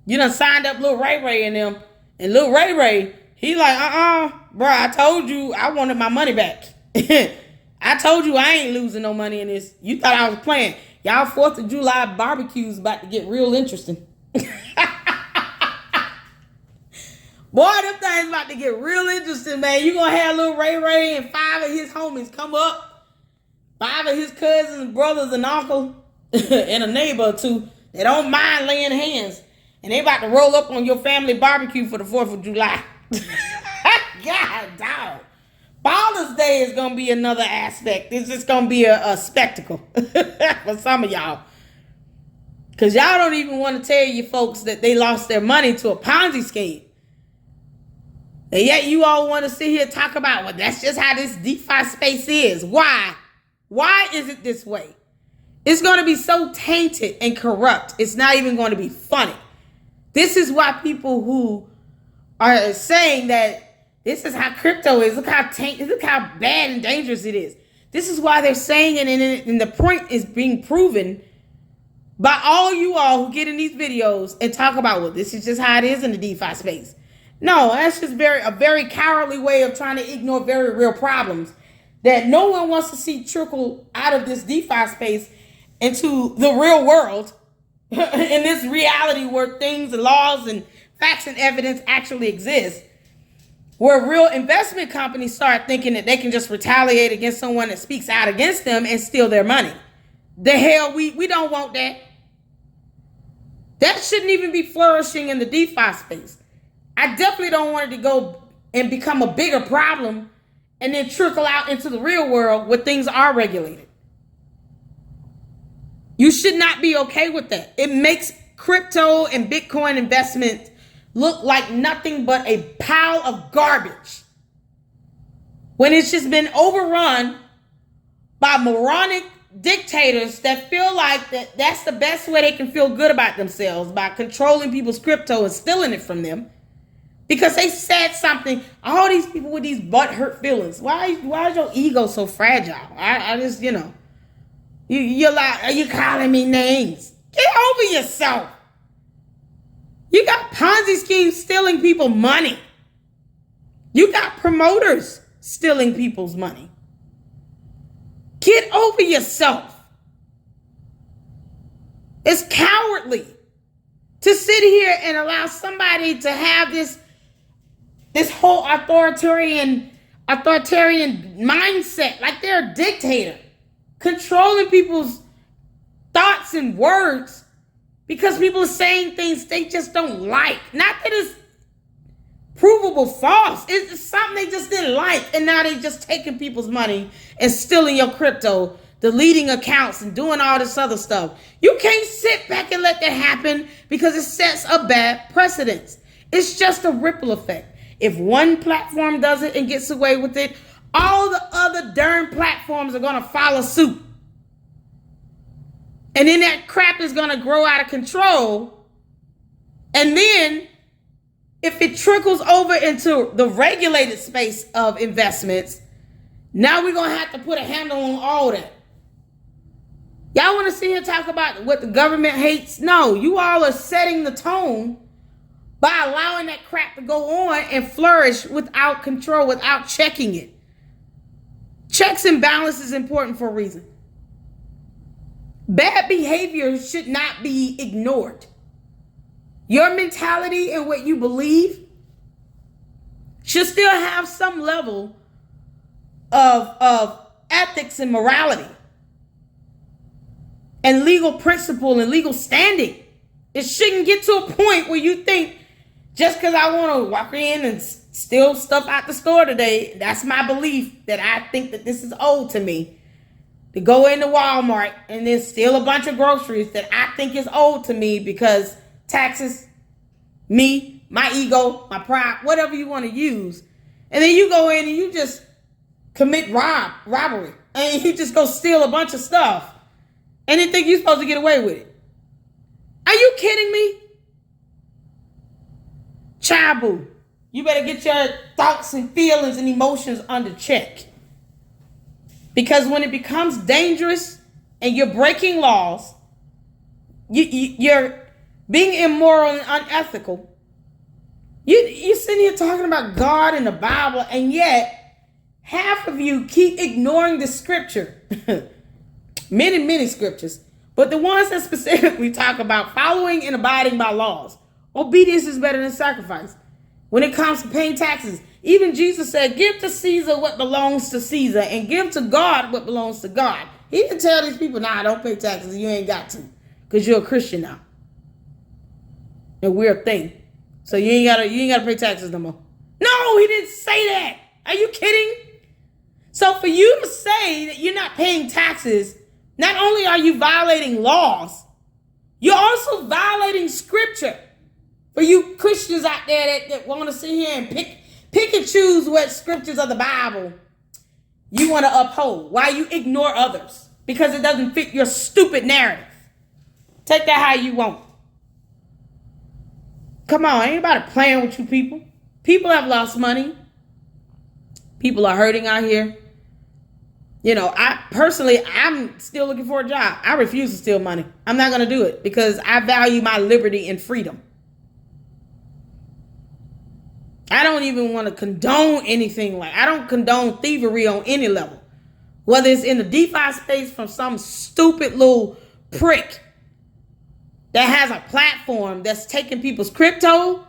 You done signed up Lil Ray Ray and them. And Lil Ray Ray, he like, bro, I told you I wanted my money back. I told you I ain't losing no money in this. You thought I was playing. Y'all 4th of July barbecues about to get real interesting. Boy, them things about to get real interesting, man. You gonna have Lil Ray Ray and 5 of his homies come up. 5 of his cousins, brothers, and uncle, and a neighbor or two. They don't mind laying hands. And they about to roll up on your family barbecue for the 4th of July. God, dog. Father's Day is going to be another aspect. It's just going to be a spectacle for some of y'all. Because y'all don't even want to tell you folks that they lost their money to a Ponzi scheme. And yet you all want to sit here and talk about, well, that's just how this DeFi space is. Why? Why is it this way? It's going to be so tainted and corrupt. It's not even going to be funny. This is why people who are saying that this is how crypto is, look how bad and dangerous it is. This is why they're saying it, and the point is being proven by all you all who get in these videos and talk about, well, this is just how it is in the DeFi space. No, that's just a very cowardly way of trying to ignore very real problems that no one wants to see trickle out of this DeFi space. into the real world, in this reality where things and laws and facts and evidence actually exist, where real investment companies start thinking that they can just retaliate against someone that speaks out against them and steal their money. The hell, we don't want that. That shouldn't even be flourishing in the DeFi space. I definitely don't want it to go and become a bigger problem and then trickle out into the real world where things are regulated. You should not be okay with that. It makes crypto and Bitcoin investment look like nothing but a pile of garbage when it's just been overrun by moronic dictators that feel like that's the best way they can feel good about themselves, by controlling people's crypto and stealing it from them because they said something. All these people with these butthurt feelings. Why is your ego so fragile? I just, you're like, are you calling me names? Get over yourself. You got Ponzi schemes stealing people money. You got promoters stealing people's money. Get over yourself. It's cowardly to sit here and allow somebody to have this whole authoritarian mindset, like they're a dictator, controlling people's thoughts and words because people are saying things they just don't like. Not that it's provable false. It's something they just didn't like. And now they just taking people's money and stealing your crypto, deleting accounts and doing all this other stuff. You can't sit back and let that happen because it sets a bad precedence. It's just a ripple effect. If one platform does it and gets away with it, all the other darn platforms are going to follow suit. And then that crap is going to grow out of control. And then if it trickles over into the regulated space of investments, now we're going to have to put a handle on all that. Y'all want to sit here and talk about what the government hates? No, you all are setting the tone by allowing that crap to go on and flourish without control, without checking it. Checks and balance is important for a reason. Bad behavior should not be ignored. Your mentality and what you believe should still have some level of ethics and morality and legal principle and legal standing. It shouldn't get to a point where you think just because I want to walk in and steal stuff out the store today, that's my belief that I think that this is owed to me. To go into Walmart and then steal a bunch of groceries that I think is owed to me because taxes, me, my ego, my pride, whatever you want to use. And then you go in and you just commit robbery. And you just go steal a bunch of stuff. And then think you're supposed to get away with it. Are you kidding me? Chabu, you better get your thoughts and feelings and emotions under check. Because when it becomes dangerous and you're breaking laws, you're being immoral and unethical. You're sitting here talking about God and the Bible, and yet half of you keep ignoring the scripture. Many scriptures. But the ones that specifically talk about following and abiding by laws. Obedience is better than sacrifice. When it comes to paying taxes, even Jesus said, give to Caesar what belongs to Caesar and give to God what belongs to God. He didn't tell these people, nah, don't pay taxes. You ain't got to because you're a Christian now. A weird thing. So you ain't gotta pay taxes no more. No, he didn't say that. Are you kidding? So for you to say that you're not paying taxes, not only are you violating laws, you're also violating scripture. For you Christians out there that want to sit here and pick and choose what scriptures of the Bible you want to uphold while you ignore others because it doesn't fit your stupid narrative. Take that how you want. Come on, ain't nobody playing with you people. People have lost money. People are hurting out here. I'm still looking for a job. I refuse to steal money. I'm not going to do it because I value my liberty and freedom. I don't even want to condone anything I don't condone thievery on any level. Whether it's in the DeFi space from some stupid little prick that has a platform that's taking people's crypto,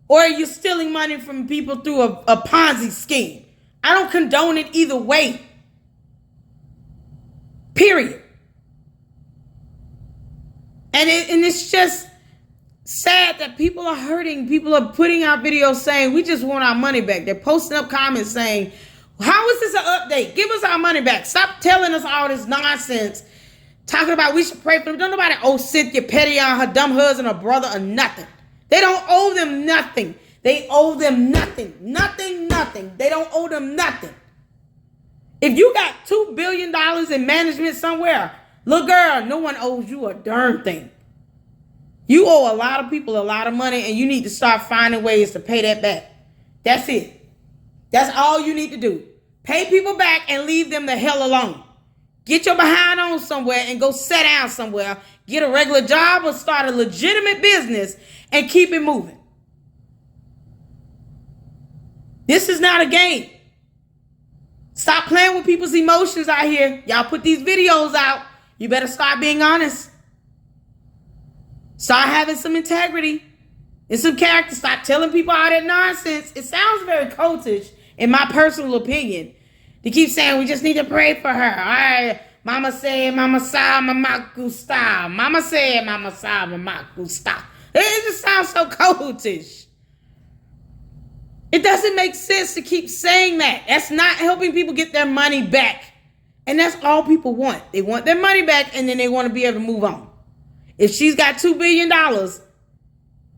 or are you stealing money from people through a Ponzi scheme? I don't condone it either way. Period. And it's just sad that people are hurting. People are putting out videos saying, we just want our money back. They're posting up comments saying, how is this an update? Give us our money back. Stop telling us all this nonsense. Talking about we should pray for them. Don't nobody owe Cynthia Petty on her dumb husband or brother or nothing. They don't owe them nothing. They owe them nothing. Nothing. They don't owe them nothing. If you got $2 billion in management somewhere, little girl, no one owes you a darn thing. You owe a lot of people a lot of money, and you need to start finding ways to pay that back. That's it. That's all you need to do. Pay people back and leave them the hell alone. Get your behind on somewhere and go sit down somewhere. Get a regular job or start a legitimate business and keep it moving. This is not a game. Stop playing with people's emotions out here. Y'all put these videos out. You better start being honest. Start having some integrity and some character. Stop telling people all that nonsense. It sounds very cultish, in my personal opinion, to keep saying we just need to pray for her. All right, mama said, mama saw, mama gusta. Mama said, mama saw, mama gusta. It just sounds so cultish. It doesn't make sense to keep saying that. That's not helping people get their money back. And that's all people want. They want their money back, and then they want to be able to move on. If she's got $2 billion,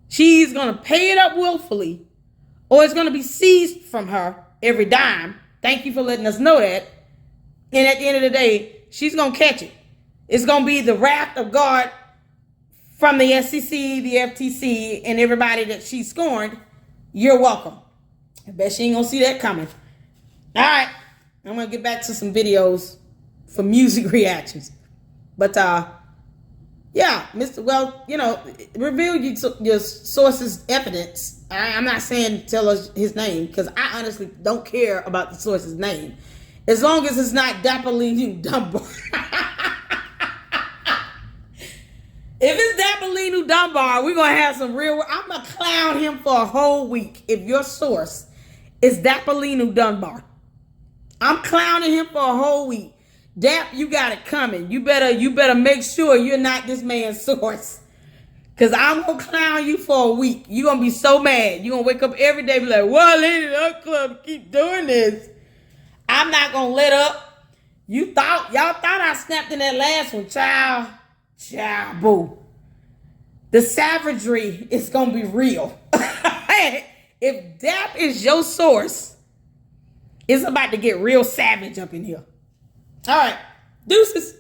she's going to pay it up willfully, or it's going to be seized from her every dime. Thank you for letting us know that. And at the end of the day, she's going to catch it. It's going to be the wrath of God from the SEC, the FTC, and everybody that she scorned. You're welcome. I bet she ain't going to see that coming. All right. I'm going to get back to some videos for music reactions. But, yeah, Mr. Well, you know, reveal your source's evidence. I'm not saying tell us his name, because I honestly don't care about the source's name. As long as it's not Dapalinu Dunbar. If it's Dapalinu Dunbar, we're going to have some real... I'm going to clown him for a whole week if your source is Dapalinu Dunbar. I'm clowning him for a whole week. Dap, you got it coming. You better make sure you're not this man's source. Because I'm going to clown you for a week. You're going to be so mad. You're going to wake up every day and be like, well, Lady Luck Club keep doing this. I'm not going to let up. Y'all thought I snapped in that last one. Child, boo. The savagery is going to be real. If Dap is your source, it's about to get real savage up in here. All right. Deuces.